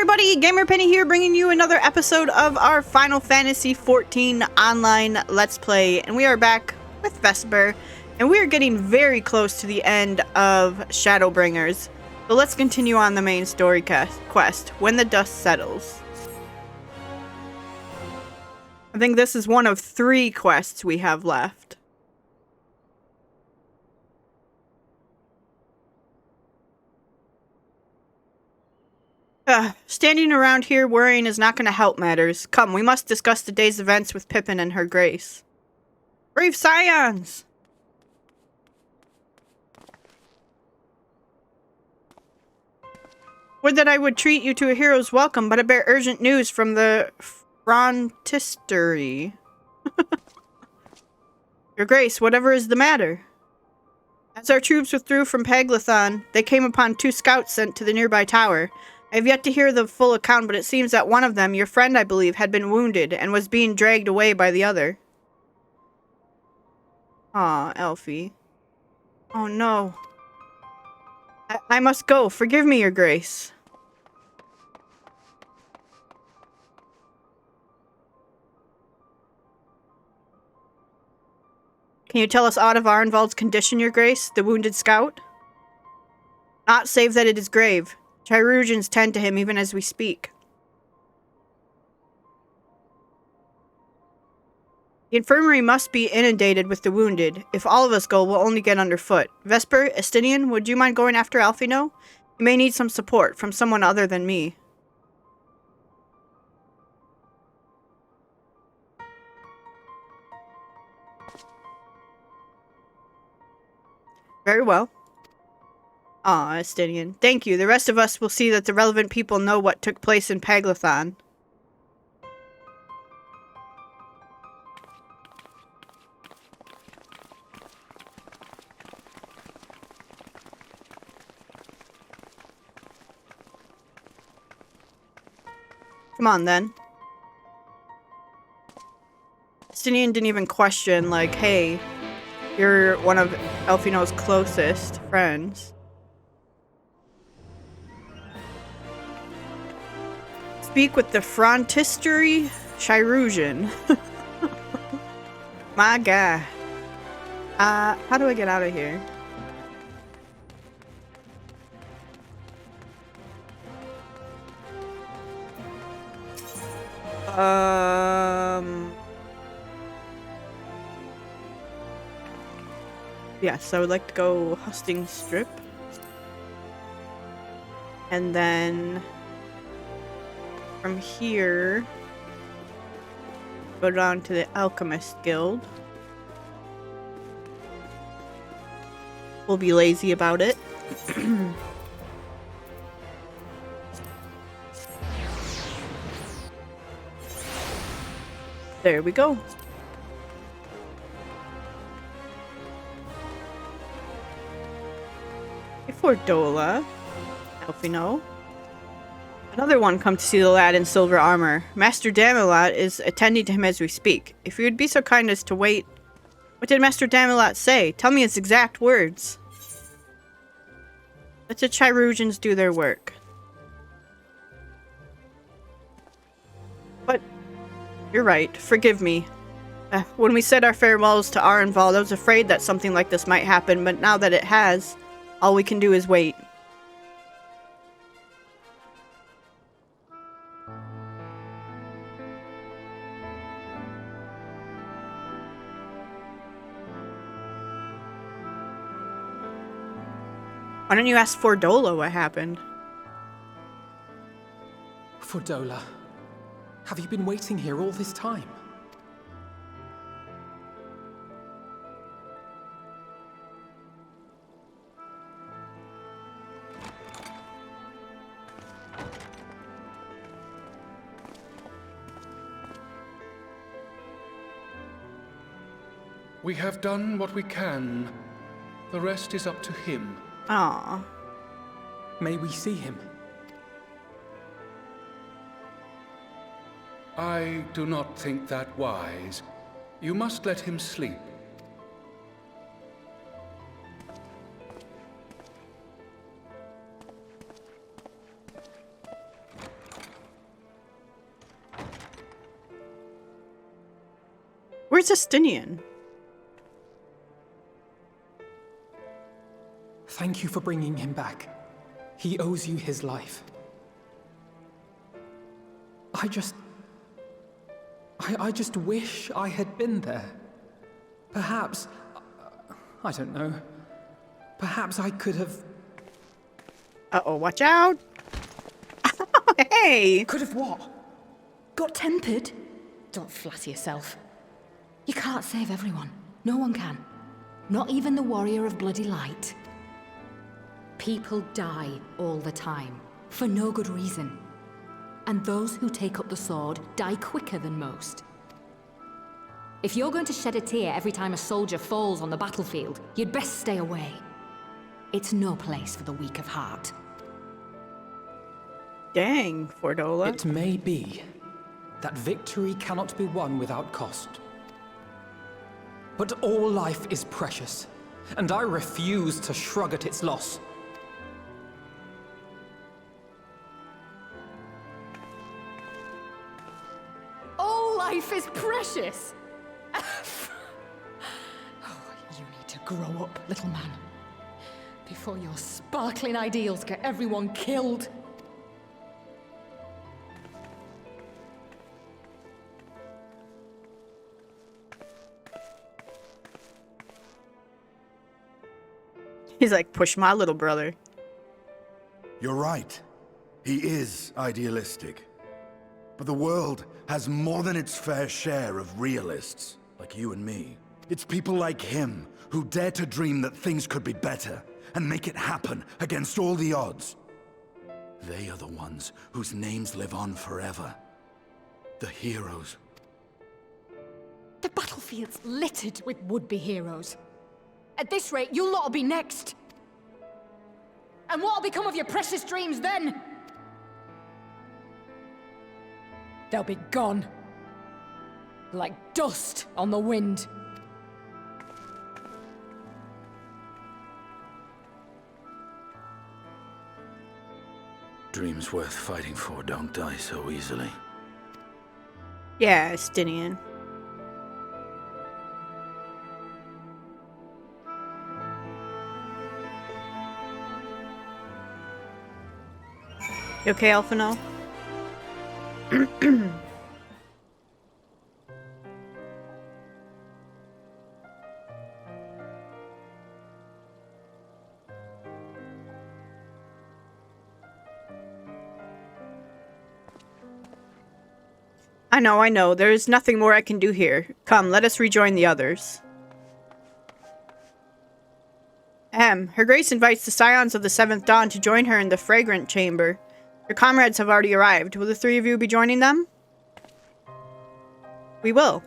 everybody, Gamer Penny here, bringing you another episode of our Final Fantasy XIV online Let's Play, and we are back with Vesper, and we are getting very close to the end of Shadowbringers. So let's continue on the main story quest, When the Dust Settles. I think this is one of 3 quests we have left. Standing around here worrying is not going to help matters. Come, we must discuss the day's events with Pippin and her grace. Brave Scions! Would that I would treat you to a hero's welcome, but I bear urgent news from the frontistery. Your grace, whatever is the matter? As our troops withdrew from Paglathon, they came upon 2 scouts sent to the nearby tower. I have yet to hear the full account, but it seems that one of them, your friend I believe, had been wounded and was being dragged away by the other. Aw, Elfie. Oh no. I must go. Forgive me, your grace. Can you tell us aught of Arenvald's condition, your grace, the wounded scout? Not save that it is grave. Chirurgeons tend to him even as we speak. The infirmary must be inundated with the wounded. If all of us go, we'll only get underfoot. Vesper, Estinian, would you mind going after Alphino? You may need some support from someone other than me. Very well. Aw, Estinian. Thank you. The rest of us will see that the relevant people know what took place in Paglathon. Come on, then. Estinian didn't even question, like, hey, you're one of Elfino's closest friends. Speak with the frontistery chirurgeon. My God. How do I get out of here? Yes, I would like to go Husting Strip. And then from here, go down to the Alchemist Guild. We'll be lazy about it. There we go. For Dola, Alphino. Another one come to see the lad in silver armor. Master Damelat is attending to him as we speak. If you would be so kind as to wait. What did Master Damelat say? Tell me its exact words. Let the chirurgeons do their work. But you're right. Forgive me. When we said our farewells to Arenvald, I was afraid that something like this might happen, but now that it has, all we can do is wait. Why don't you ask Fordola what happened? Fordola, have you been waiting here all this time? We have done what we can. The rest is up to him. Aww. May we see him? I do not think that wise. You must let him sleep. Where's Justinian? Thank you for bringing him back. He owes you his life. I just wish I had been there. Perhaps, I don't know. Perhaps I could have... Uh-oh, watch out. Hey! Could have what? Got tempered? Don't flatter yourself. You can't save everyone. No one can. Not even the warrior of bloody light. People die all the time, for no good reason. And those who take up the sword die quicker than most. If you're going to shed a tear every time a soldier falls on the battlefield, you'd best stay away. It's no place for the weak of heart. Dang, Fordola. It may be that victory cannot be won without cost. But all life is precious, and I refuse to shrug at its loss. All life is precious! Oh, you need to grow up, little man. Before your sparkling ideals get everyone killed. He's like, push my little brother. You're right. He is idealistic. But the world has more than its fair share of realists, like you and me. It's people like him who dare to dream that things could be better and make it happen against all the odds. They are the ones whose names live on forever. The heroes. The battlefield's littered with would-be heroes. At this rate, you'll lot'll be next. And what'll become of your precious dreams then? They'll be gone. Like dust on the wind. Dreams worth fighting for don't die so easily. Yeah, Justinian. You okay, Alphino? I know. There is nothing more I can do here. Come, let us rejoin the others. Her Grace invites the Scions of the Seventh Dawn to join her in the Fragrant Chamber. Your comrades have already arrived. Will the three of you be joining them? We will.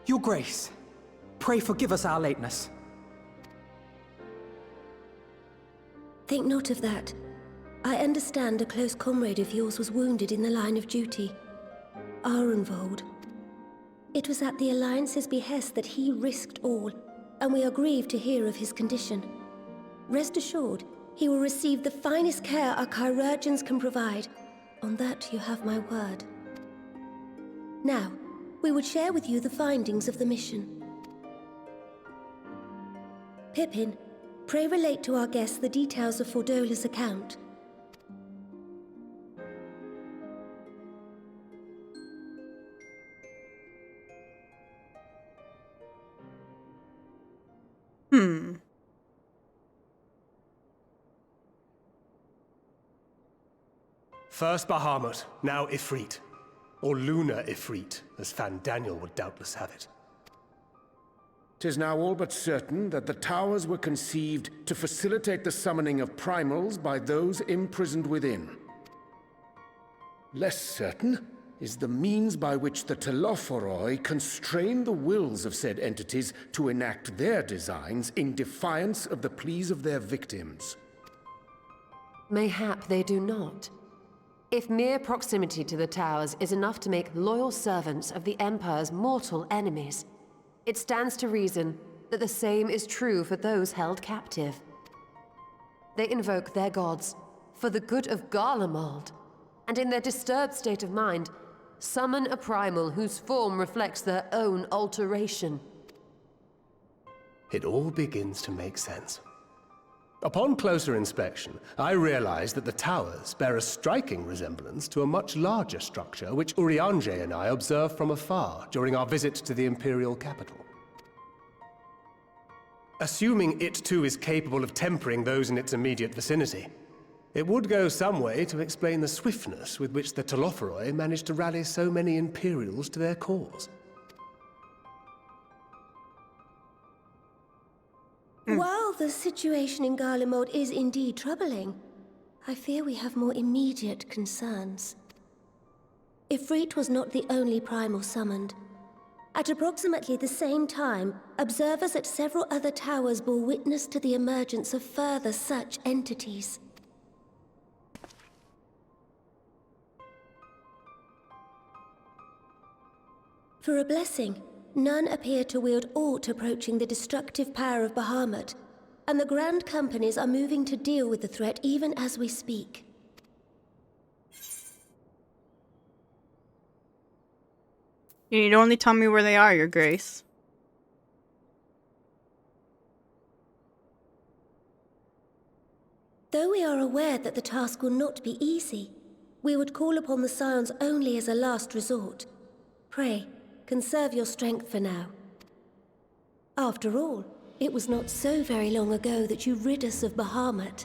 Your Grace, pray forgive us our lateness. Think not of that. I understand a close comrade of yours was wounded in the line of duty. Arenvold. It was at the Alliance's behest that he risked all, and we are grieved to hear of his condition. Rest assured, he will receive the finest care our chirurgeons can provide. On that you have my word. Now, we would share with you the findings of the mission. Pippin, pray relate to our guests the details of Fordola's account. First Bahamut, now Ifrit. Or Lunar Ifrit, as Fan Daniel would doubtless have it. 'Tis now all but certain that the towers were conceived to facilitate the summoning of primals by those imprisoned within. Less certain is the means by which the Telophoroi constrain the wills of said entities to enact their designs in defiance of the pleas of their victims. Mayhap they do not. If mere proximity to the towers is enough to make loyal servants of the Empire's mortal enemies, it stands to reason that the same is true for those held captive. They invoke their gods for the good of Garlemald, and in their disturbed state of mind, summon a primal whose form reflects their own alteration. It all begins to make sense. Upon closer inspection, I realized that the towers bear a striking resemblance to a much larger structure which Urianger and I observed from afar during our visit to the Imperial capital. Assuming it too is capable of tempering those in its immediate vicinity, it would go some way to explain the swiftness with which the Telophoroi managed to rally so many Imperials to their cause. While the situation in Garlemald is indeed troubling, I fear we have more immediate concerns. Ifrit was not the only primal summoned. At approximately the same time, observers at several other towers bore witness to the emergence of further such entities. For a blessing, none appear to wield aught approaching the destructive power of Bahamut, and the Grand Companies are moving to deal with the threat even as we speak. You need only tell me where they are, Your Grace. Though we are aware that the task will not be easy, we would call upon the Scions only as a last resort. Pray, conserve your strength for now. After all, it was not so very long ago that you rid us of Bahamut.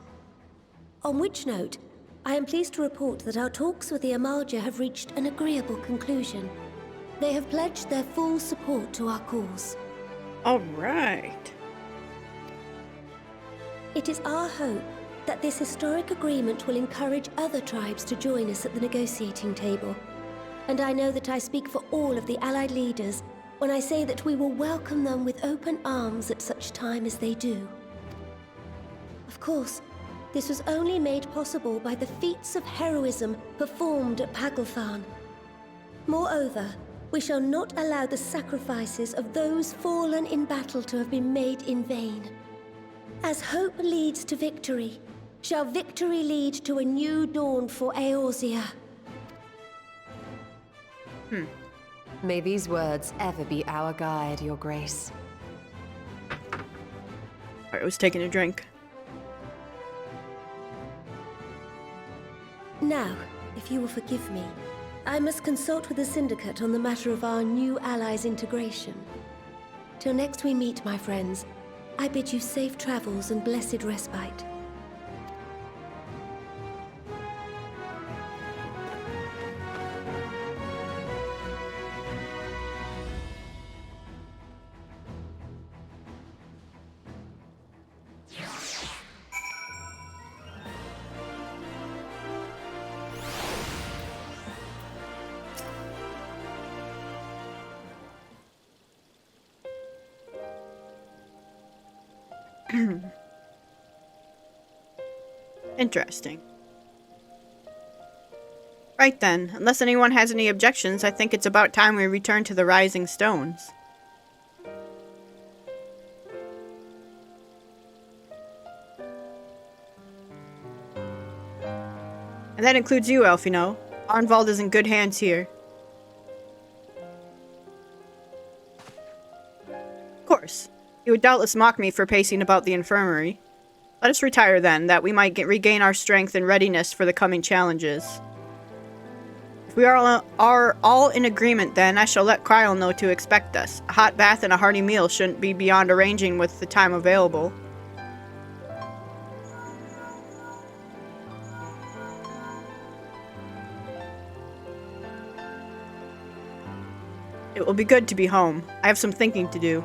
On which note, I am pleased to report that our talks with the Amalja have reached an agreeable conclusion. They have pledged their full support to our cause. All right. It is our hope that this historic agreement will encourage other tribes to join us at the negotiating table. And I know that I speak for all of the Allied leaders when I say that we will welcome them with open arms at such time as they do. Of course, this was only made possible by the feats of heroism performed at Paglfan. Moreover, we shall not allow the sacrifices of those fallen in battle to have been made in vain. As hope leads to victory, shall victory lead to a new dawn for Eorzea. May these words ever be our guide, Your Grace. I was taking a drink. Now, if you will forgive me, I must consult with the Syndicate on the matter of our new allies' integration. Till next we meet, my friends, I bid you safe travels and blessed respite. Interesting. Right then, unless anyone has any objections, I think it's about time we return to the Rising Stones. And that includes you, Elfino. Arnvald is in good hands here. Of course. You would doubtless mock me for pacing about the infirmary. Let us retire then, that we might regain our strength and readiness for the coming challenges. If we are all in agreement then, I shall let Kryl know to expect us. A hot bath and a hearty meal shouldn't be beyond arranging with the time available. It will be good to be home. I have some thinking to do.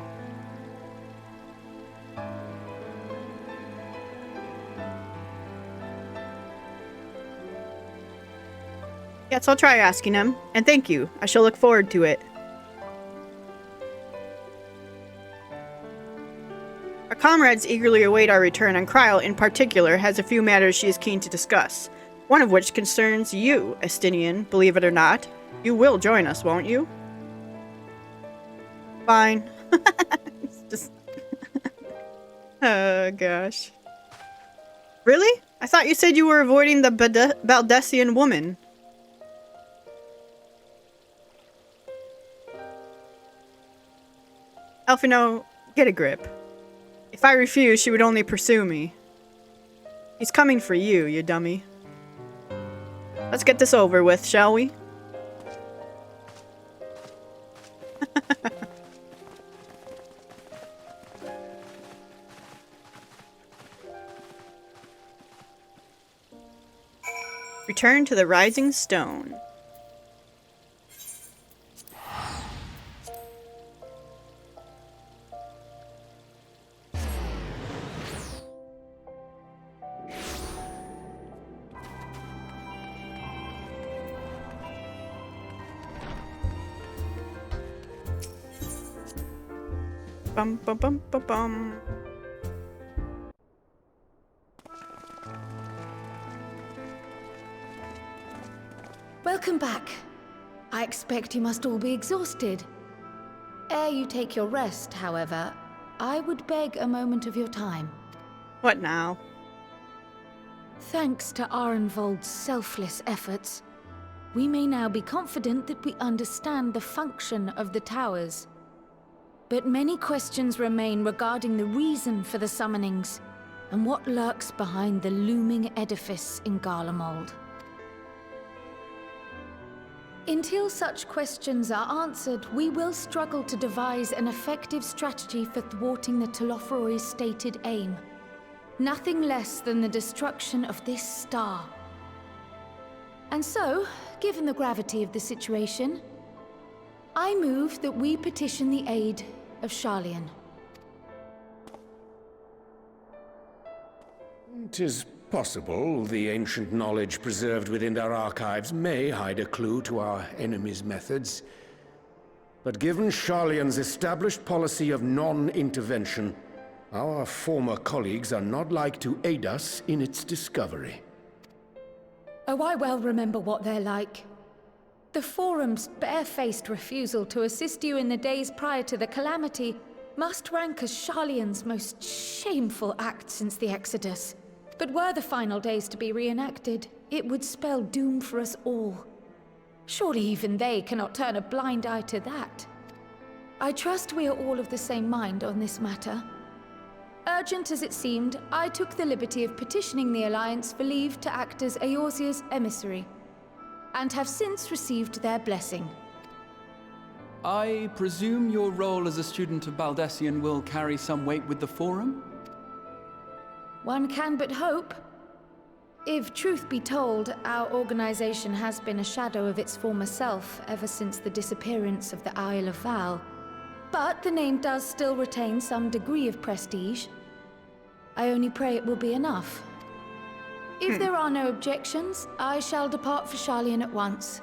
Yes, I'll try asking him. And thank you. I shall look forward to it. Our comrades eagerly await our return, and Kryl, in particular, has a few matters she is keen to discuss. One of which concerns you, Estinian, believe it or not. You will join us, won't you? Fine. Just... oh, gosh. Really? I thought you said you were avoiding the Baldessian woman. Elfino, get a grip. If I refuse, she would only pursue me. He's coming for you, you dummy. Let's get this over with, shall we? Return to the Rising Stone. Bum bum bum bum bum. Welcome back. I expect you must all be exhausted. Ere you take your rest, however, I would beg a moment of your time. What now? Thanks to Arenvold's selfless efforts, we may now be confident that we understand the function of the towers. But many questions remain regarding the reason for the summonings, and what lurks behind the looming edifice in Garlemald. Until such questions are answered, we will struggle to devise an effective strategy for thwarting the Telophoroi's stated aim. Nothing less than the destruction of this star. And so, given the gravity of the situation, I move that we petition the aid of Scion. 'Tis possible the ancient knowledge preserved within our archives may hide a clue to our enemy's methods. But given Scion's established policy of non-intervention, our former colleagues are not like to aid us in its discovery. Oh, I well remember what they're like. The Forum's barefaced refusal to assist you in the days prior to the calamity must rank as Scion's most shameful act since the Exodus. But were the final days to be reenacted, it would spell doom for us all. Surely even they cannot turn a blind eye to that. I trust we are all of the same mind on this matter. Urgent as it seemed, I took the liberty of petitioning the Alliance for leave to act as Eorzea's emissary, and have since received their blessing. I presume your role as a student of Baldessian will carry some weight with the Forum? One can but hope. If truth be told, our organization has been a shadow of its former self ever since the disappearance of the Isle of Val. But the name does still retain some degree of prestige. I only pray it will be enough. If there are no objections, I shall depart for Scion at once.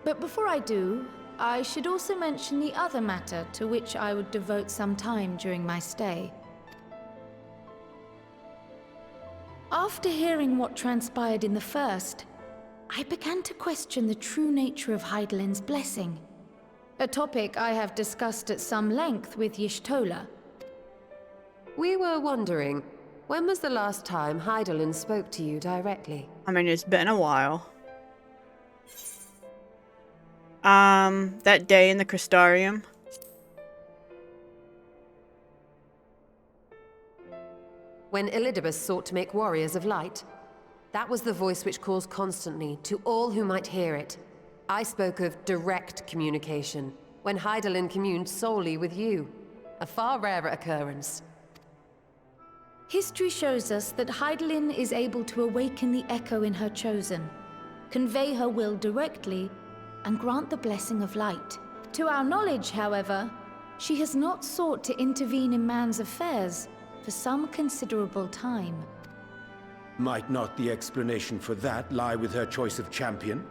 But before I do, I should also mention the other matter to which I would devote some time during my stay. After hearing what transpired in the first, I began to question the true nature of Hydaelyn's blessing. A topic I have discussed at some length with Y'shtola. We were wondering, when was the last time Hydaelyn spoke to you directly? I mean, it's been a while. That day in the Crystarium. When Elidibus sought to make warriors of light. That was the voice which calls constantly to all who might hear it. I spoke of direct communication, when Hydaelyn communed solely with you. A far rarer occurrence. History shows us that Hydaelyn is able to awaken the echo in her chosen, convey her will directly, and grant the blessing of light. To our knowledge, however, she has not sought to intervene in man's affairs for some considerable time. Might not the explanation for that lie with her choice of champion?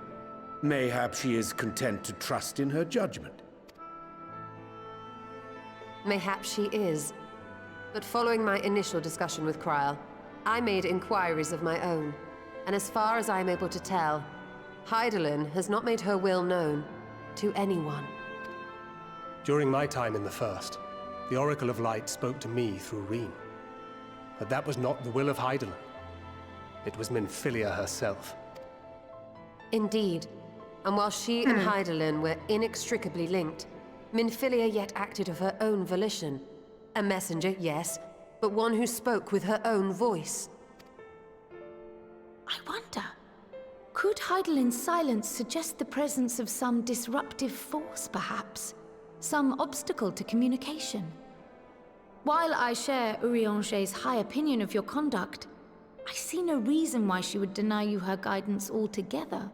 Mayhap she is content to trust in her judgment. Mayhap she is. But following my initial discussion with Kryl, I made inquiries of my own. And as far as I am able to tell, Hydaelyn has not made her will known to anyone. During my time in the First, the Oracle of Light spoke to me through Reen. But that was not the will of Hydaelyn. It was Minfilia herself. Indeed. And while she and Hydaelyn were inextricably linked, Minfilia yet acted of her own volition. A messenger, yes, but one who spoke with her own voice. I wonder, could Hydaelyn's silence suggest the presence of some disruptive force, perhaps? Some obstacle to communication? While I share Urianger's high opinion of your conduct, I see no reason why she would deny you her guidance altogether.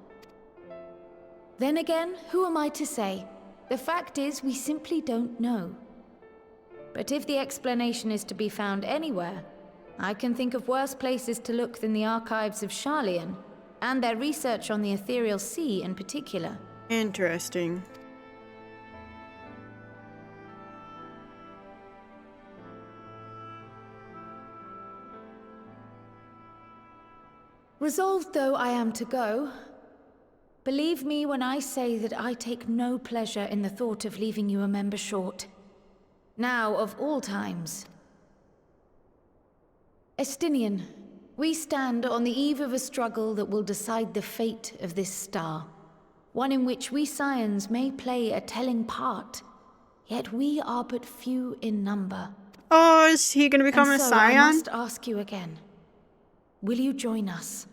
Then again, who am I to say? The fact is, we simply don't know. But if the explanation is to be found anywhere, I can think of worse places to look than the archives of Scion, and their research on the Ethereal Sea in particular. Interesting. Resolved though I am to go, believe me when I say that I take no pleasure in the thought of leaving you a member short. Now, of all times. Estinian, we stand on the eve of a struggle that will decide the fate of this star. One in which we Scions may play a telling part, yet we are but few in number. Oh, is he gonna become And a so I Scion? must ask you again. Will you join us?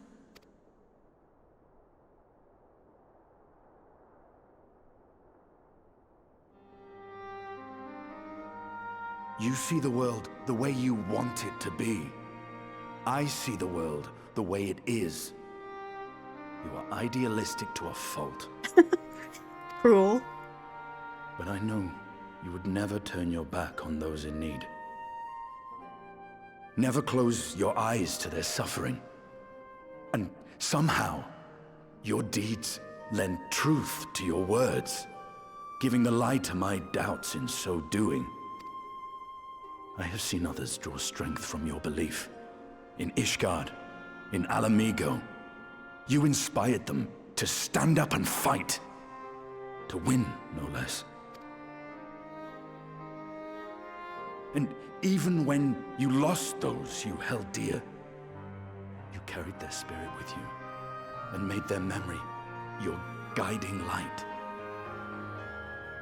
You see the world the way you want it to be. I see the world the way it is. You are idealistic to a fault. Cruel. But I know you would never turn your back on those in need. Never close your eyes to their suffering. And somehow, your deeds lend truth to your words, giving the lie to my doubts in so doing. I have seen others draw strength from your belief. In Ishgard, in Alamigo, you inspired them to stand up and fight. To win, no less. And even when you lost those you held dear, you carried their spirit with you and made their memory your guiding light.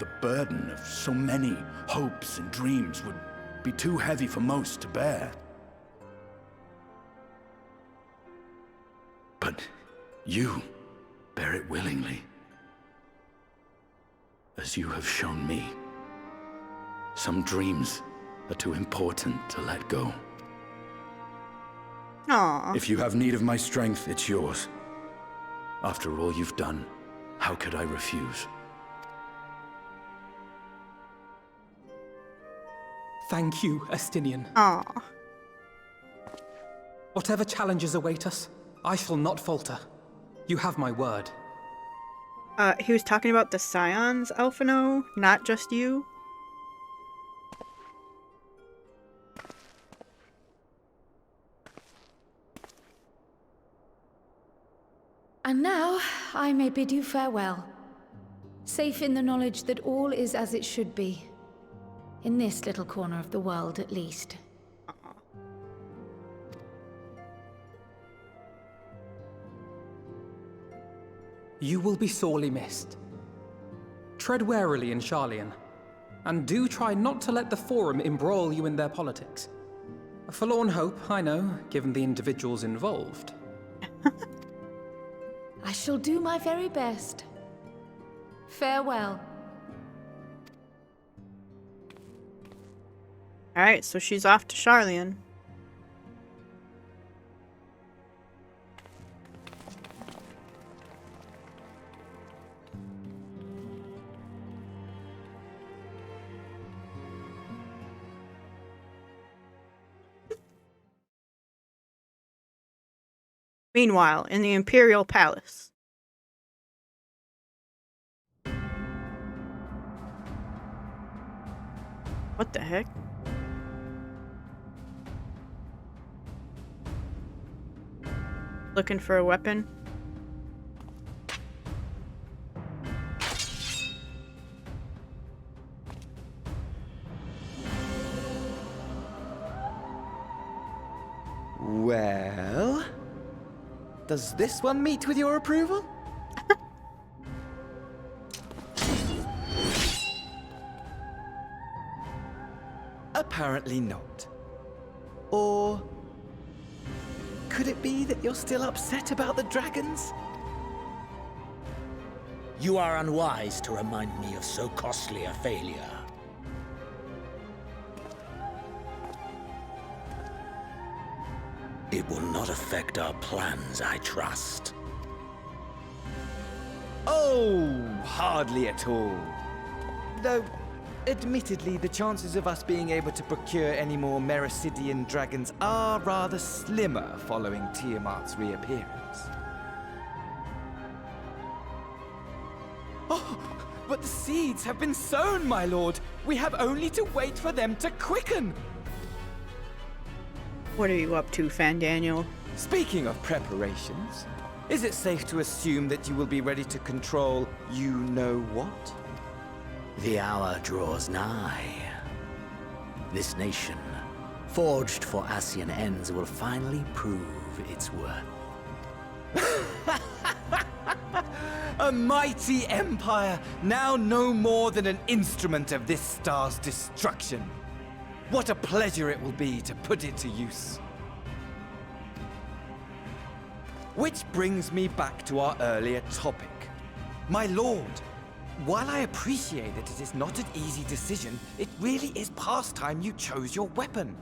The burden of so many hopes and dreams would be too heavy for most to bear. But you bear it willingly, as you have shown me. Some dreams are too important to let go. Aww. If you have need of my strength, it's yours. After all you've done, how could I refuse? Thank you, Estinian. Aww. Whatever challenges await us, I shall not falter. You have my word. He was talking about the Scions, Alphino, not just you. And now, I may bid you farewell. Safe in the knowledge that all is as it should be. In this little corner of the world, at least. You will be sorely missed. Tread warily in Scion, and do try not to let the Forum embroil you in their politics. A forlorn hope, I know, given the individuals involved. I shall do my very best. Farewell. Alright, so she's off to Sharlayan. Meanwhile, in the Imperial Palace. What the heck? Looking for a weapon? Well, does this one meet with your approval? Apparently not. Or could it be that you're still upset about the dragons? You are unwise to remind me of so costly a failure. It will not affect our plans, I trust. Oh, hardly at all. Though, admittedly, the chances of us being able to procure any more Mericidian dragons are rather slimmer following Tiamat's reappearance. Oh, but the seeds have been sown, my lord. We have only to wait for them to quicken. What are you up to, Fandaniel? Speaking of preparations, is it safe to assume that you will be ready to control you-know-what? The hour draws nigh. This nation, forged for Ascian ends, will finally prove its worth. A mighty empire, now no more than an instrument of this star's destruction. What a pleasure it will be to put it to use. Which brings me back to our earlier topic. My lord, while I appreciate that it is not an easy decision, it really is past time you chose your weapon.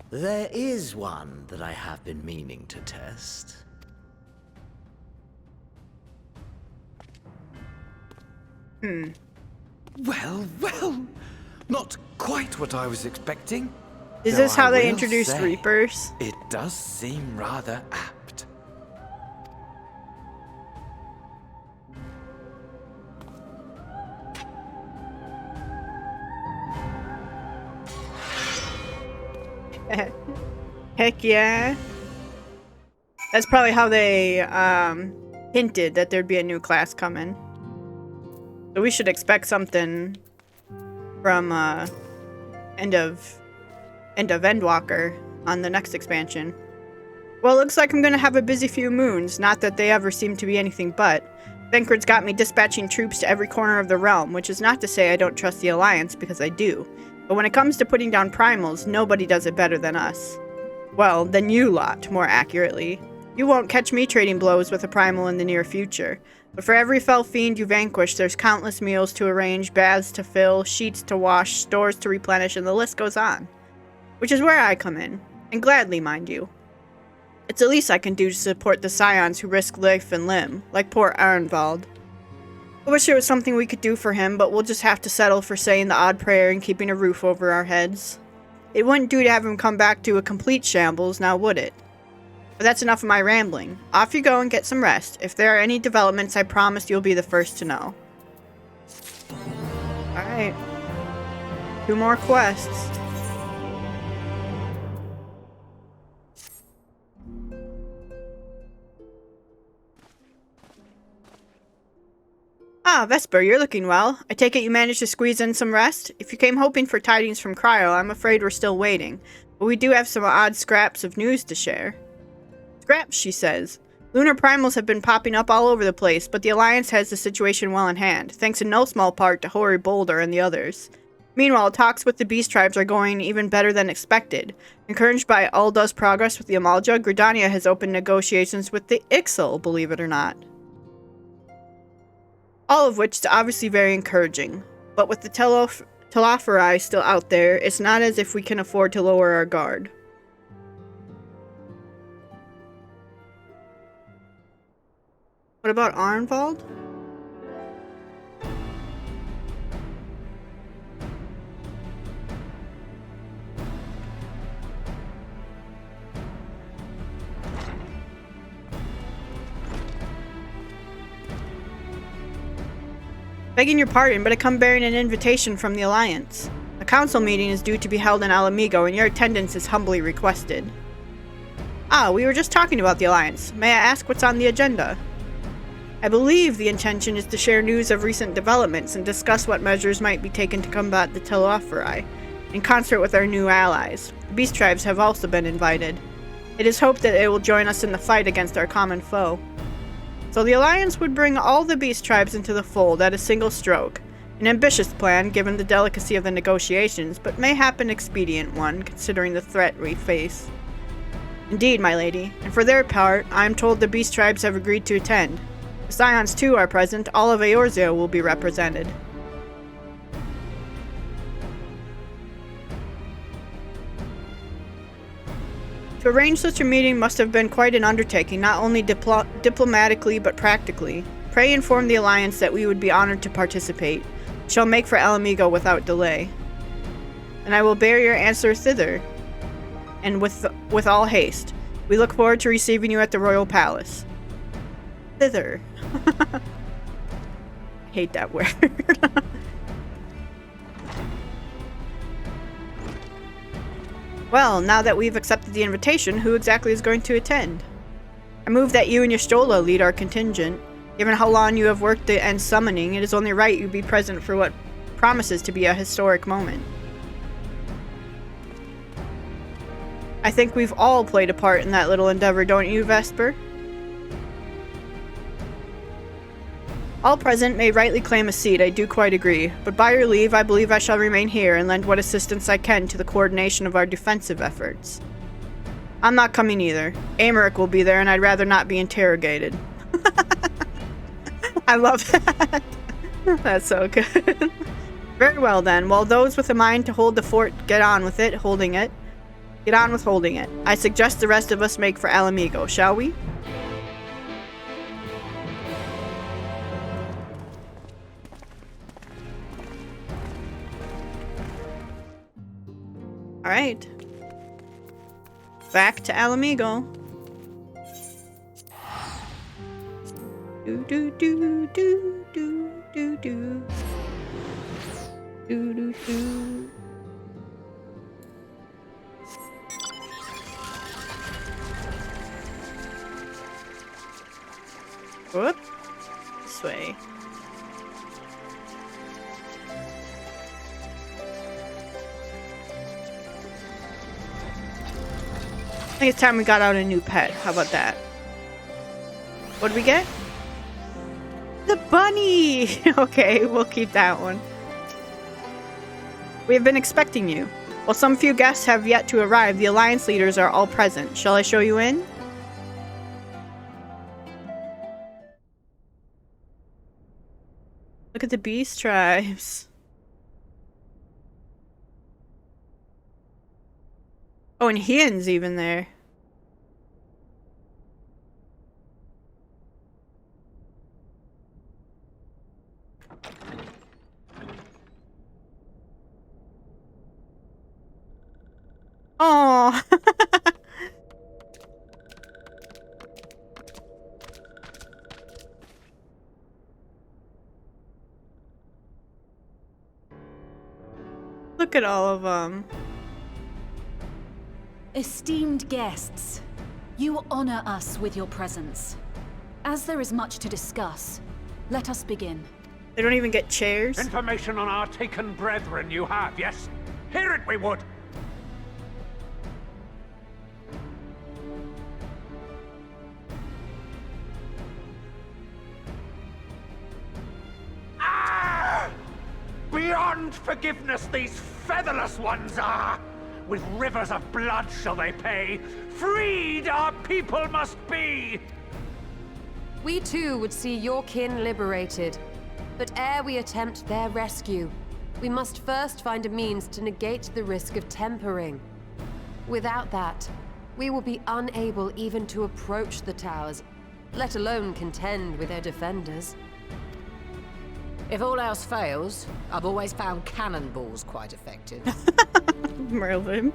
There is one that I have been meaning to test. Well, not quite what I was expecting. Is Though this how I they will introduced say, Reapers? It does seem rather apt. Heck yeah. That's probably how they hinted that there'd be a new class coming. So we should expect something from end of Endwalker on the next expansion. Well, it looks like I'm gonna have a busy few moons, not that they ever seem to be anything but. Thancred's got me dispatching troops to every corner of the realm, which is not to say I don't trust the Alliance, because I do. But when it comes to putting down primals, nobody does it better than us. Well, than you lot, more accurately. You won't catch me trading blows with a primal in the near future. But for every fell fiend you vanquish, there's countless meals to arrange, baths to fill, sheets to wash, stores to replenish, and the list goes on. Which is where I come in. And gladly, mind you. It's the least I can do to support the Scions who risk life and limb, like poor Arenvald. I wish there was something we could do for him, but we'll just have to settle for saying the odd prayer and keeping a roof over our heads. It wouldn't do to have him come back to a complete shambles, now would it? But that's enough of my rambling. Off you go and get some rest. If there are any developments, I promise you'll be the first to know. Alright. 2 more quests. Ah, Vesper, you're looking well. I take it you managed to squeeze in some rest? If you came hoping for tidings from Cryo, I'm afraid we're still waiting. But we do have some odd scraps of news to share. Scraps, she says. Lunar primals have been popping up all over the place, but the Alliance has the situation well in hand, thanks in no small part to Hoary Boulder and the others. Meanwhile, talks with the Beast Tribes are going even better than expected. Encouraged by Ulda's progress with the Amalja, Gridania has opened negotiations with the Ixal, believe it or not. All of which is obviously very encouraging, but with the Telophori still out there, it's not as if we can afford to lower our guard. What about Arenvald? Begging your pardon, but I come bearing an invitation from the Alliance. A council meeting is due to be held in Alamigo, and your attendance is humbly requested. Ah, we were just talking about the Alliance. May I ask what's on the agenda? I believe the intention is to share news of recent developments and discuss what measures might be taken to combat the Telophori, in concert with our new allies. The Beast Tribes have also been invited. It is hoped that it will join us in the fight against our common foe. So the Alliance would bring all the Beast Tribes into the fold at a single stroke. An ambitious plan, given the delicacy of the negotiations, but mayhap an expedient one, considering the threat we face. Indeed, my lady, and for their part, I am told the Beast Tribes have agreed to attend. The Scions too are present, all of Eorzea will be represented. To arrange such a meeting must have been quite an undertaking, not only diplomatically but practically. Pray inform the Alliance that we would be honored to participate. Shall make for Alamigo without delay. And I will bear your answer thither, and with all haste. We look forward to receiving you at the Royal Palace. Thither. I hate that word. Well, now that we've accepted the invitation, who exactly is going to attend? I move that you and Y'shtola lead our contingent. Given how long you have worked to end summoning, it is only right you be present for what promises to be a historic moment. I think we've all played a part in that little endeavor, don't you, Vesper? All present may rightly claim a seat, I do quite agree, but by your leave I believe I shall remain here and lend what assistance I can to the coordination of our defensive efforts. I'm not coming either. Amaric will be there and I'd rather not be interrogated. I love that. That's so good. Very well then, while those with a mind to hold the fort get on with it, holding it. Get on with holding it. I suggest the rest of us make for Alamigo, shall we? Alright. Back to Alamigo. Do do do do do do do. Do do do. Whoop. This way. I think it's time we got out a new pet. How about that? What did we get? The bunny! Okay, we'll keep that one. We have been expecting you. While some few guests have yet to arrive, the Alliance leaders are all present. Shall I show you in? Look at the Beast Tribes. Oh, and Hien's even there. Oh. Look at all of them. Esteemed guests, you honor us with your presence. As there is much to discuss, let us begin. They don't even get chairs. Information on our taken brethren you have, yes? Hear it we would! Ah! Beyond forgiveness these featherless ones are! With rivers of blood shall they pay. Freed our people must be! We too would see your kin liberated. But ere we attempt their rescue, we must first find a means to negate the risk of tempering. Without that, we will be unable even to approach the towers, let alone contend with their defenders. If all else fails, I've always found cannonballs quite effective. Merlin.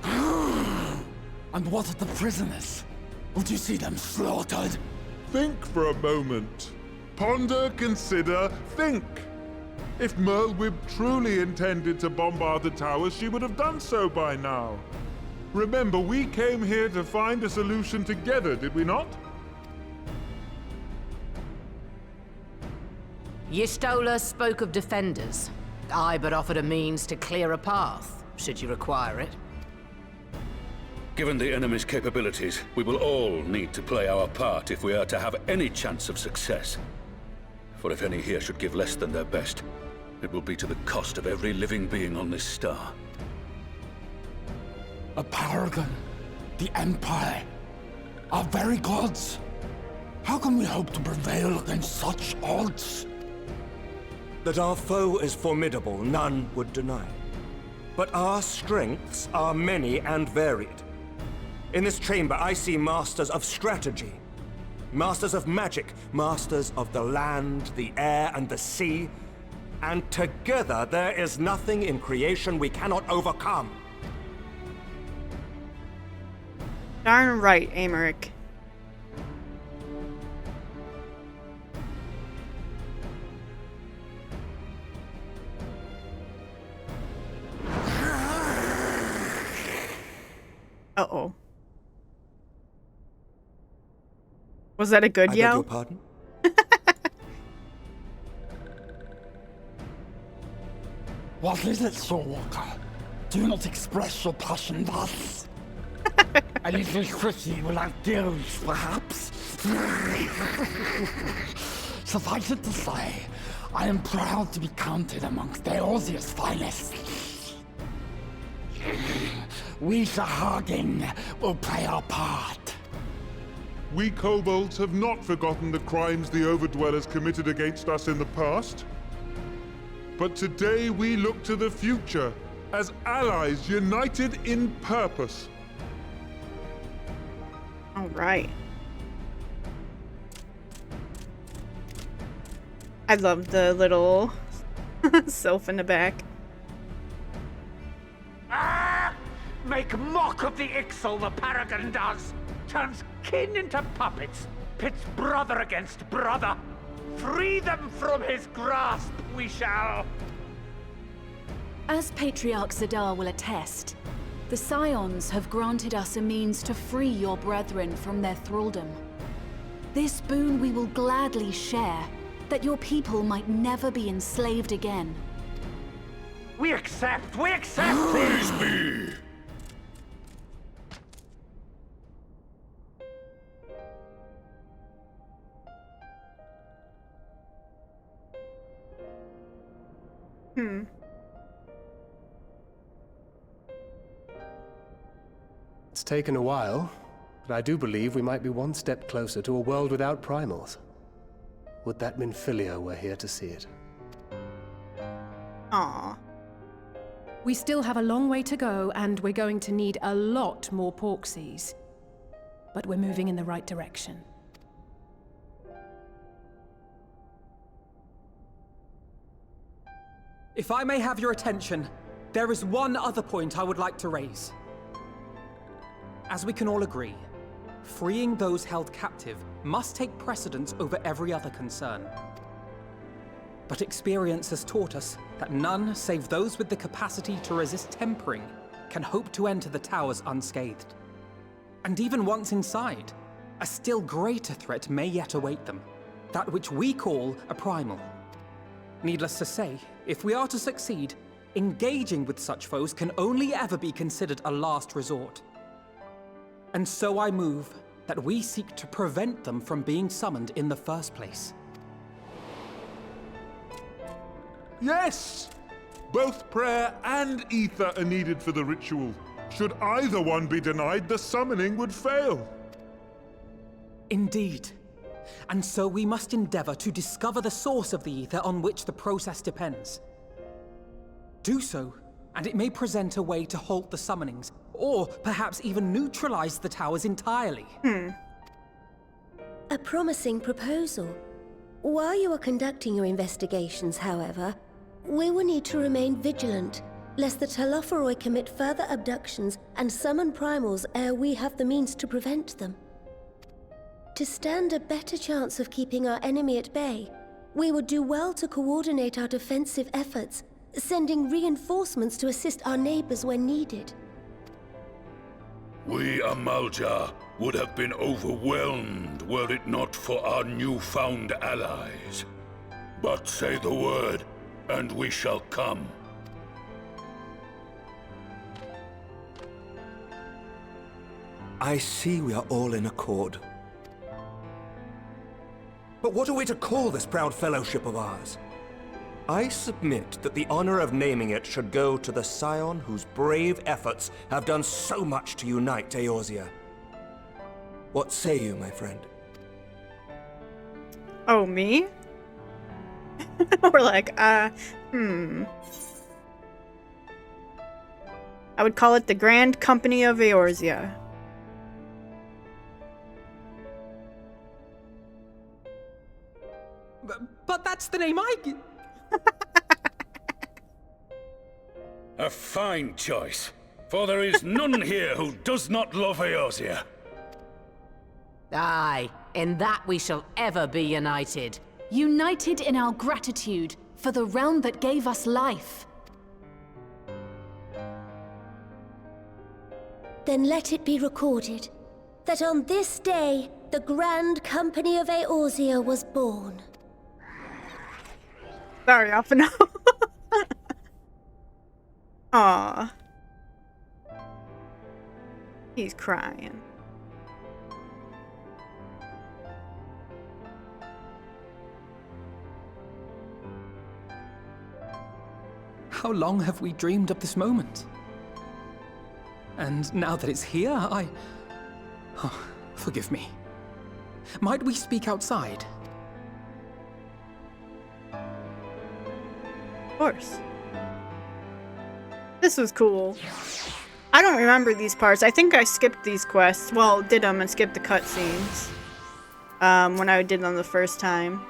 And what of the prisoners? Would you see them slaughtered? Think for a moment. Ponder, consider, think. If Merlwyb truly intended to bombard the towers, she would have done so by now. Remember, we came here to find a solution together, did we not? Y'Stola spoke of defenders. I but offered a means to clear a path, should you require it. Given the enemy's capabilities, we will all need to play our part if we are to have any chance of success. For if any here should give less than their best, it will be to the cost of every living being on this star. A paragon, the Empire, our very gods. How can we hope to prevail against such odds? That our foe is formidable, none would deny. But our strengths are many and varied. In this chamber, I see masters of strategy, masters of magic, masters of the land, the air, and the sea. And together, there is nothing in creation we cannot overcome. Darn right, Amaric. Uh-oh. Was that a good yell? I beg your pardon? What is it, Soulwalker? Do not express your passion thus. A little Chrissy will outdo, perhaps. Suffice it to say, I am proud to be counted amongst Eorzea's finest. We Sahagin will play our part. We kobolds have not forgotten the crimes the Overdwellers committed against us in the past. But today we look to the future as allies united in purpose. All right. I love the little sylph in the back. Make mock of the Ixal, the Paragon does! Turns kin into puppets, pits brother against brother. Free them from his grasp, we shall! As Patriarch Zadar will attest, the Scions have granted us a means to free your brethren from their thraldom. This boon we will gladly share, that your people might never be enslaved again. We accept! We accept! Praise be! It's taken a while, but I do believe we might be one step closer to a world without primals. Would that Minfilia were here to see it. Aww. We still have a long way to go, and we're going to need a lot more Porksies. But we're moving in the right direction. If I may have your attention, there is one other point I would like to raise. As we can all agree, freeing those held captive must take precedence over every other concern. But experience has taught us that none save those with the capacity to resist tempering can hope to enter the towers unscathed. And even once inside, a still greater threat may yet await them, that which we call a primal. Needless to say, if we are to succeed, engaging with such foes can only ever be considered a last resort. And so I move that we seek to prevent them from being summoned in the first place. Yes! Both prayer and ether are needed for the ritual. Should either one be denied, the summoning would fail. Indeed. And so we must endeavor to discover the source of the ether on which the process depends. Do so, and it may present a way to halt the summonings, or perhaps even neutralize the towers entirely. A promising proposal. While you are conducting your investigations, however, we will need to remain vigilant, lest the Telophoroi commit further abductions and summon primals ere we have the means to prevent them. To stand a better chance of keeping our enemy at bay, we would do well to coordinate our defensive efforts, sending reinforcements to assist our neighbors when needed. We Amalja would have been overwhelmed were it not for our newfound allies. But say the word, and we shall come. I see we are all in accord. But what are we to call this proud fellowship of ours? I submit that the honor of naming it should go to the Scion whose brave efforts have done so much to unite Eorzea. What say you, my friend? Oh, me? We're like, I would call it the Grand Company of Eorzea. But that's the name I... A fine choice, for there is none here who does not love Eorzea. Aye, in that we shall ever be united. United in our gratitude for the realm that gave us life. Then let it be recorded that on this day, the Grand Company of Eorzea was born. Sorry, Alphino. Aw. He's crying. How long have we dreamed of this moment? And now that it's here, Oh, forgive me. Might we speak outside? Of course. This was cool. I don't remember these parts. I think I skipped these quests. Well, did them and skipped the cutscenes. When I did them the first time.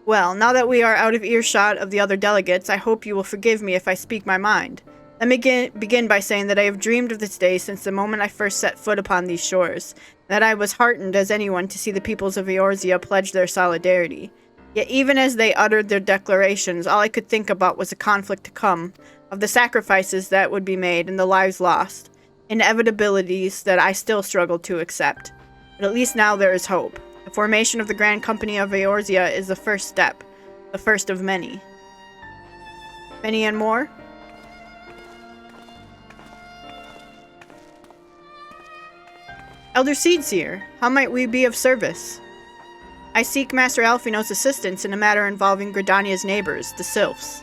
Well, now that we are out of earshot of the other delegates, I hope you will forgive me if I speak my mind. Let me begin by saying that I have dreamed of this day since the moment I first set foot upon these shores, that I was heartened as anyone to see the peoples of Eorzea pledge their solidarity. Yet even as they uttered their declarations, all I could think about was the conflict to come, of the sacrifices that would be made and the lives lost, inevitabilities that I still struggled to accept. But at least now there is hope. The formation of the Grand Company of Eorzea is the first step, the first of many. Many and more? Elder Seedseer, how might we be of service? I seek Master Alphino's assistance in a matter involving Gridania's neighbors, the Sylphs.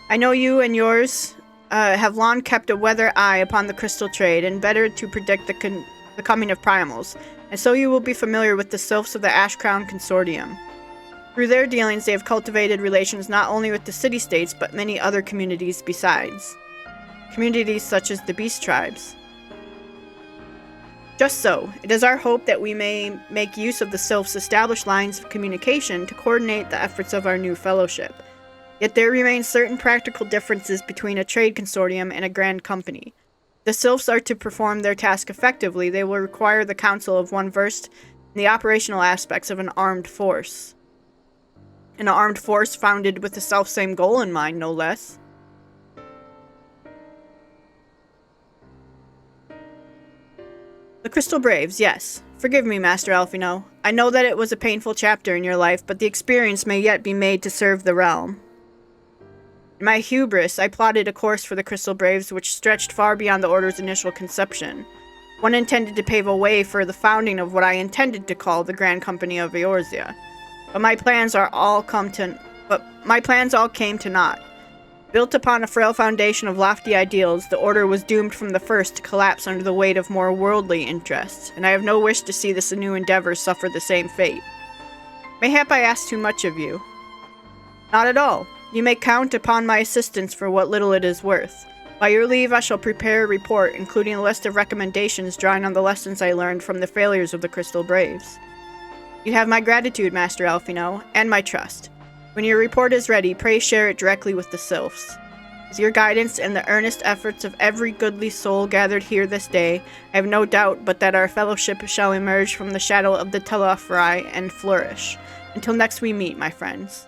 I know you and yours have long kept a weather eye upon the crystal trade, and better to predict the coming of primals, and so you will be familiar with the Sylphs of the Ashcrown Consortium. Through their dealings, they have cultivated relations not only with the city-states, but many other communities besides. Communities such as the Beast Tribes. Just so, it is our hope that we may make use of the Sylphs' established lines of communication to coordinate the efforts of our new fellowship. Yet there remain certain practical differences between a trade consortium and a grand company. If the Sylphs are to perform their task effectively, they will require the counsel of one versed in the operational aspects of an armed force. An armed force founded with the selfsame goal in mind, no less. The Crystal Braves, yes. Forgive me, Master Alphino. I know that it was a painful chapter in your life, but the experience may yet be made to serve the realm. In my hubris, I plotted a course for the Crystal Braves which stretched far beyond the Order's initial conception. One intended to pave a way for the founding of what I intended to call the Grand Company of Eorzea. But my plans all came to naught. Built upon a frail foundation of lofty ideals, the Order was doomed from the first to collapse under the weight of more worldly interests, and I have no wish to see this new endeavor suffer the same fate. Mayhap I ask too much of you. Not at all. You may count upon my assistance for what little it is worth. By your leave, I shall prepare a report, including a list of recommendations drawing on the lessons I learned from the failures of the Crystal Braves. You have my gratitude, Master Alphino, and my trust. When your report is ready, pray share it directly with the Sylphs. With your guidance and the earnest efforts of every goodly soul gathered here this day, I have no doubt but that our fellowship shall emerge from the shadow of the Telefri and flourish. Until next we meet, my friends.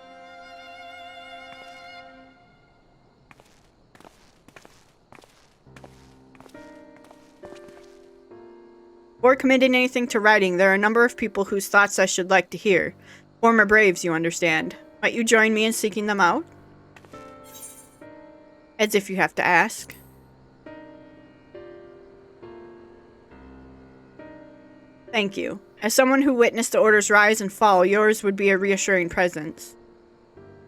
Before committing anything to writing, there are a number of people whose thoughts I should like to hear. Former Braves, you understand. Might you join me in seeking them out? As if you have to ask. Thank you. As someone who witnessed the Order's rise and fall, yours would be a reassuring presence.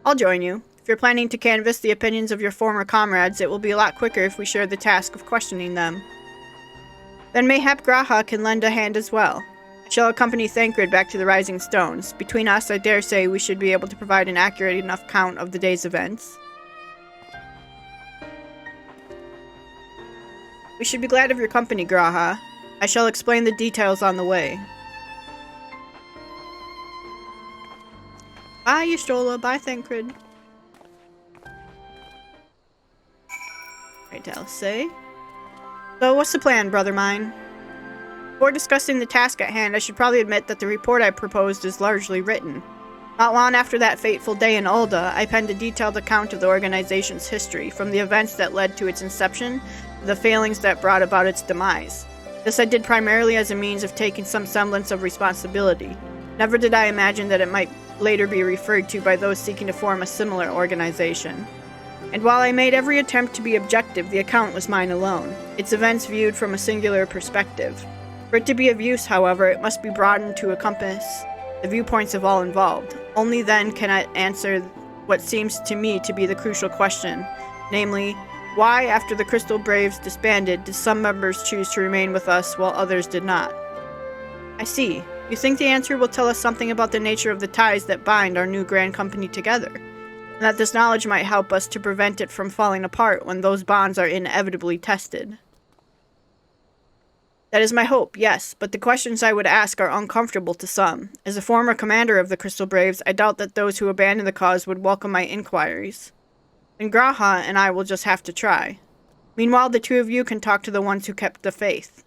I'll join you. If you're planning to canvass the opinions of your former comrades, it will be a lot quicker if we share the task of questioning them. Then mayhap Graha can lend a hand as well. I shall accompany Thancred back to the Rising Stones. Between us, I dare say we should be able to provide an accurate enough count of the day's events. We should be glad of your company, Graha. I shall explain the details on the way. Bye, Y'shtola. Bye, Thancred. Right, I'll say. So, what's the plan, brother mine? Before discussing the task at hand, I should probably admit that the report I proposed is largely written. Not long after that fateful day in Ul'dah, I penned a detailed account of the organization's history, from the events that led to its inception to the failings that brought about its demise. This I did primarily as a means of taking some semblance of responsibility. Never did I imagine that it might later be referred to by those seeking to form a similar organization. And while I made every attempt to be objective, the account was mine alone, its events viewed from a singular perspective. For it to be of use, however, it must be broadened to encompass the viewpoints of all involved. Only then can I answer what seems to me to be the crucial question, namely, why, after the Crystal Braves disbanded, did some members choose to remain with us while others did not? I see. You think the answer will tell us something about the nature of the ties that bind our new Grand Company together, and that this knowledge might help us to prevent it from falling apart when those bonds are inevitably tested. That is my hope, yes, but the questions I would ask are uncomfortable to some. As a former commander of the Crystal Braves, I doubt that those who abandon the cause would welcome my inquiries. And Graha and I will just have to try. Meanwhile, the two of you can talk to the ones who kept the faith.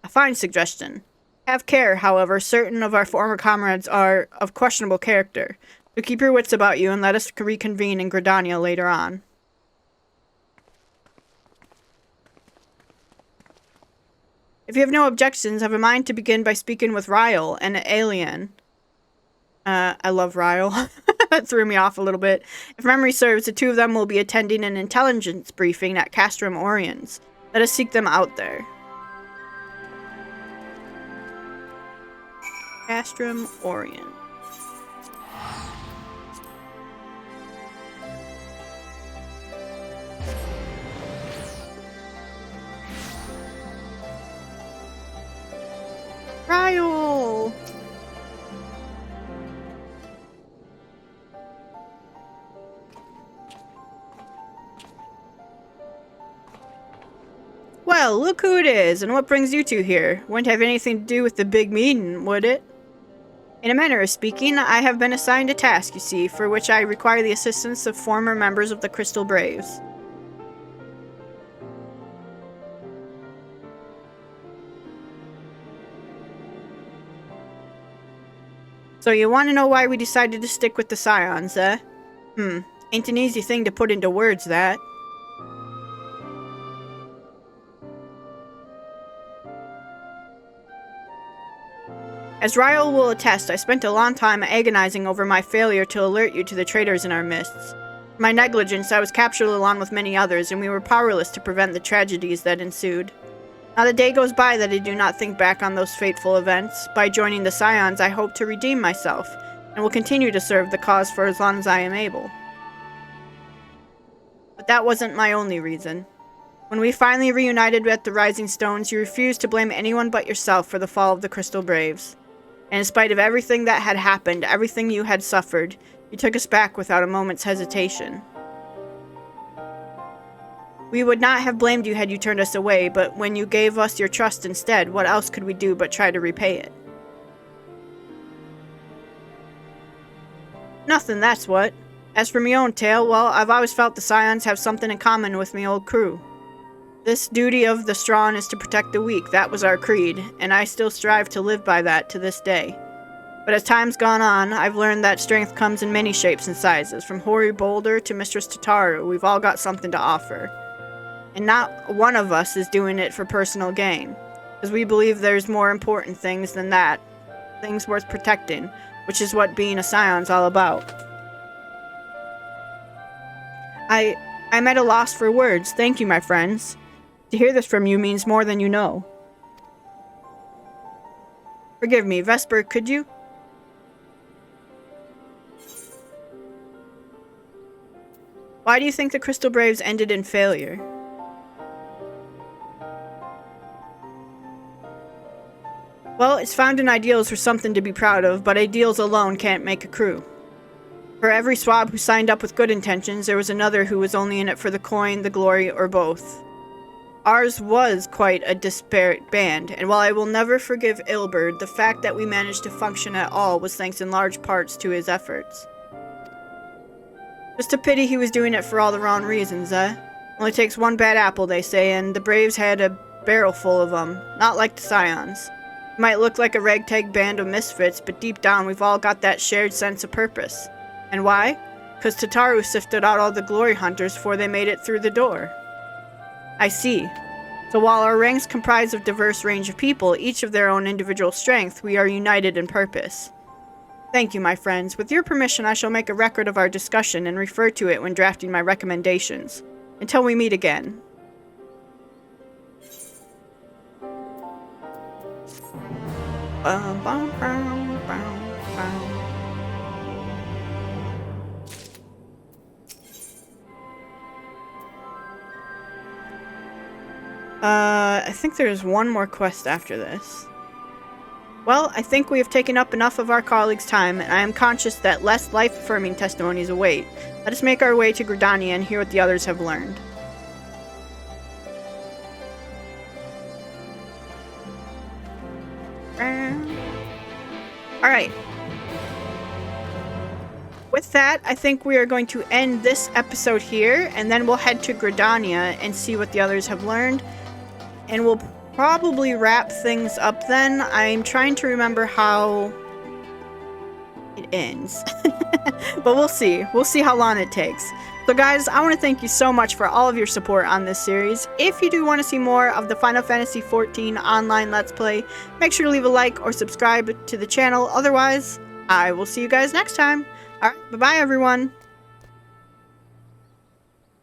A fine suggestion. Have care, however, certain of our former comrades are of questionable character. So keep your wits about you and let us reconvene in Gridania later on. If you have no objections, I have a mind to begin by speaking with Ryle and Alien. I love Ryle. That threw me off a little bit. If memory serves, the two of them will be attending an intelligence briefing at Castrum Oriens. Let us seek them out there. Castrum Oriens. Ryle! Well, look who it is, and what brings you two here. Wouldn't have anything to do with the big meeting, would it? In a manner of speaking, I have been assigned a task, you see, for which I require the assistance of former members of the Crystal Braves. So you want to know why we decided to stick with the Scions, eh? Ain't an easy thing to put into words, that. As Ryle will attest, I spent a long time agonizing over my failure to alert you to the traitors in our midst. For my negligence, I was captured along with many others, and we were powerless to prevent the tragedies that ensued. Not a day goes by that I do not think back on those fateful events. By joining the Scions, I hope to redeem myself, and will continue to serve the cause for as long as I am able. But that wasn't my only reason. When we finally reunited at the Rising Stones, you refused to blame anyone but yourself for the fall of the Crystal Braves. And in spite of everything that had happened, everything you had suffered, you took us back without a moment's hesitation. We would not have blamed you had you turned us away, but when you gave us your trust instead, what else could we do but try to repay it? Nothing, that's what. As for me own tale, well, I've always felt the Scions have something in common with me old crew. This duty of the strong is to protect the weak. That was our creed, and I still strive to live by that to this day. But as time's gone on, I've learned that strength comes in many shapes and sizes. From Hoary Boulder to Mistress Tataru, we've all got something to offer. And not one of us is doing it for personal gain, because we believe there's more important things than that, things worth protecting, which is what being a Scion's all about. I'm at a loss for words. Thank you, my friends. To hear this from you means more than you know. Forgive me, Vesper, could you? Why do you think the Crystal Braves ended in failure? Well, its founding ideals were something to be proud of, but ideals alone can't make a crew. For every swab who signed up with good intentions, there was another who was only in it for the coin, the glory, or both. Ours was quite a disparate band, and while I will never forgive Ilberd, the fact that we managed to function at all was thanks in large parts to his efforts. Just a pity he was doing it for all the wrong reasons, eh? Only takes one bad apple, they say, and the Braves had a barrel full of them, not like the Scions. It might look like a ragtag band of misfits, but deep down we've all got that shared sense of purpose. And why? Because Tataru sifted out all the glory hunters before they made it through the door. I see. So while our ranks comprise of diverse range of people, each of their own individual strength, we are united in purpose. Thank you, my friends. With your permission, I shall make a record of our discussion and refer to it when drafting my recommendations. Until we meet again. I think there's one more quest after this. Well, I think we have taken up enough of our colleagues' time, and I am conscious that less life-affirming testimonies await. Let us make our way to Gridania and hear what the others have learned. Alright. With that, I think we are going to end this episode here, and then we'll head to Gridania and see what the others have learned. And we'll probably wrap things up then. I'm trying to remember how it ends. But we'll see. We'll see how long it takes. So guys, I want to thank you so much for all of your support on this series. If you do want to see more of the Final Fantasy XIV online Let's Play, make sure to leave a like or subscribe to the channel. Otherwise, I will see you guys next time. Alright, bye-bye everyone.